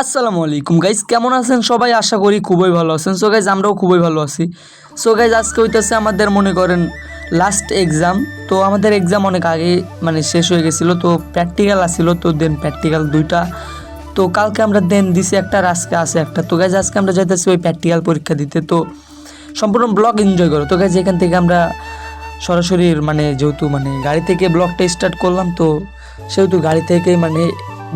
আসসালামু আলাইকুম গাইজ, কেমন আছেন সবাই? আশা করি খুবই ভালো আছেন। সো গাইজ, আমরাও খুবই ভালো আছি। সো গাইজ, আজকে হইতেছে আমাদের মনে করেন লাস্ট এক্সাম। তো আমাদের এক্সাম অনেক আগে শেষ হয়ে গেছিলো। তো প্র্যাকটিক্যাল আসছিল, তো দেন প্র্যাকটিক্যাল দুইটা। তো কালকে আমরা দেন দিছি একটা, আর আজকে আছে একটা। তো গাইজ, আজকে আমরা যাইতেছি ওই প্র্যাকটিক্যাল পরীক্ষা দিতে। তো সম্পূর্ণ ব্লগ এনজয় করো। তো গাইজ, এখান থেকে আমরা সরাসরি যেহেতু গাড়ি থেকে ব্লগটা স্টার্ট করলাম, তো সেহেতু গাড়ি থেকেই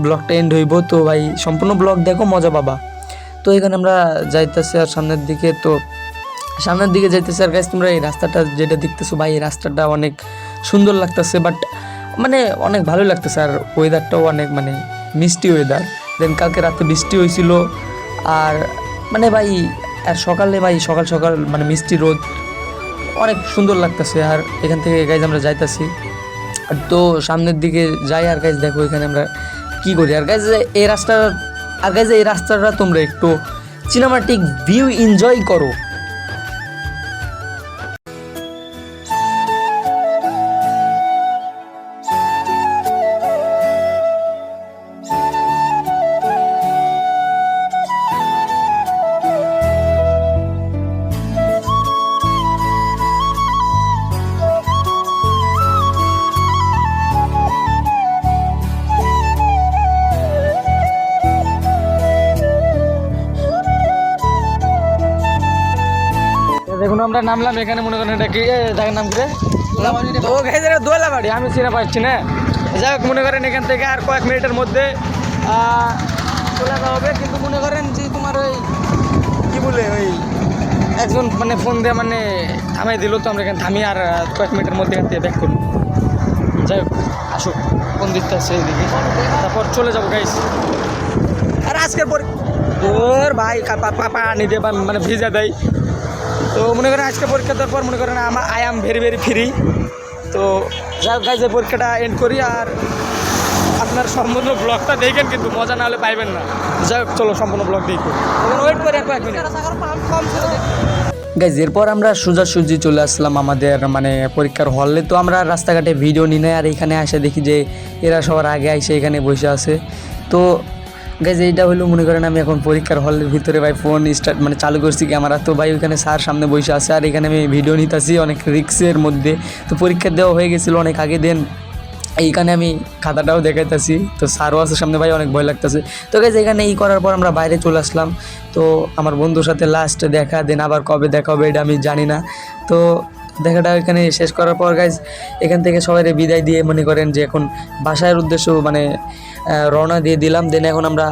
ব্লগটা এন্ড হইব। তো ভাই সম্পূর্ণ ব্লগ দেখো, মজা পাবা। তো এখানে আমরা যাইতেছি আর সামনের দিকে যাইতেছি। আর গাইজ, তোমরা এই রাস্তাটা যেটা দেখতেছো ভাই, এই রাস্তাটা অনেক সুন্দর লাগতেছে, বাট অনেক ভালোই লাগতেছে। আর ওয়েদারটাও অনেক মিষ্টি ওয়েদার। দেন কালকে রাতে বৃষ্টি হয়েছিল। আর ভাই, আর সকালে ভাই সকাল সকাল মিষ্টি রোদ, অনেক সুন্দর লাগতেছে। আর এখান থেকে গাইজ আমরা যাইতেছি, তো সামনের দিকে যাই। আর গাইজ দেখো এখানে আমরা কি করি। আর গাইজ এই রাস্তাটা তোমরা একটু সিনেমাটিক ভিউ এনজয় করো। দেখুন আমরা নামলাম এখানে, মনে করেন এটা কি জায়গার নাম কি? ও গাইজ, এটা দোলাবাড়ি। আমি চিনে পাচ্ছি না। যাই হোক, মনে করেন এখান থেকে আর কয়েক মিনিটের মধ্যে চলে যাওয়া হবে। কিন্তু মনে করেন যে তোমার ওই কি বলে, ওই একজন ফোন দিয়ে থামাই দিল। তো আমরা এখানে থামি, আর কয়েক মিনিটের মধ্যে এখান থেকে ব্যাক করবো। যাই হোক, আসুক কোন দিকটা আছে এইদিকে, তারপর চলে যাবো গাইজ। আর আজকের পর ভাই পানি দিয়ে ভিজা দেয়। তো মনে করেন আজকে পরীক্ষা দেওয়ার পর মনে করেন I am very very free. তো যাই হোক গাইজ, এই পরীক্ষাটা এন্ড করি। আর আপনার সম্পূর্ণ ব্লগটা দেখেন, কিন্তু মজা না হলে পাইবেন না। যাই হোক, চলো সম্পূর্ণ ব্লগ দেখো, ওয়েট করে এক মিনিট গাইজ। এরপর আমরা সোজাসুজি চলে আসলাম আমাদের পরীক্ষার হলে। তো আমরা রাস্তাঘাটে ভিডিও নিই না, আর এখানে এসে দেখি যে এরা সবার আগে এসে এখানে বসে আছে। তো গাইজ, এইটা হলো মনে করেন আমি এখন পরীক্ষার হলের ভিতরে ভাই ফোন স্টার্ট চালু করছি ক্যামেরা। তো ভাই ওইখানে স্যার সামনে বসে আছে, আর এখানে আমি ভিডিও নিতেছি অনেক রিক্সের মধ্যে। তো পরীক্ষা দেওয়া হয়ে গেছিলো অনেক আগে। দেন এইখানে আমি খাতাটাও দেখাইতেছি, তো স্যারও আছে সামনে, ভাই অনেক ভয় লাগতেছে। তো গাইজ, এখানে করার পর আমরা বাইরে চলে আসলাম। তো আমার বন্ধুর সাথে লাস্ট দেখা, দেন আবার কবে দেখা হবে এটা আমি জানি না। তো দেখাটা এখানে শেষ করার পর গাইজ, এখান থেকে সবাই বিদায় দিয়ে মনে করেন যে এখন বাসার উদ্দেশ্য রওনা দিয়ে দিলাম। দেন এখন আমরা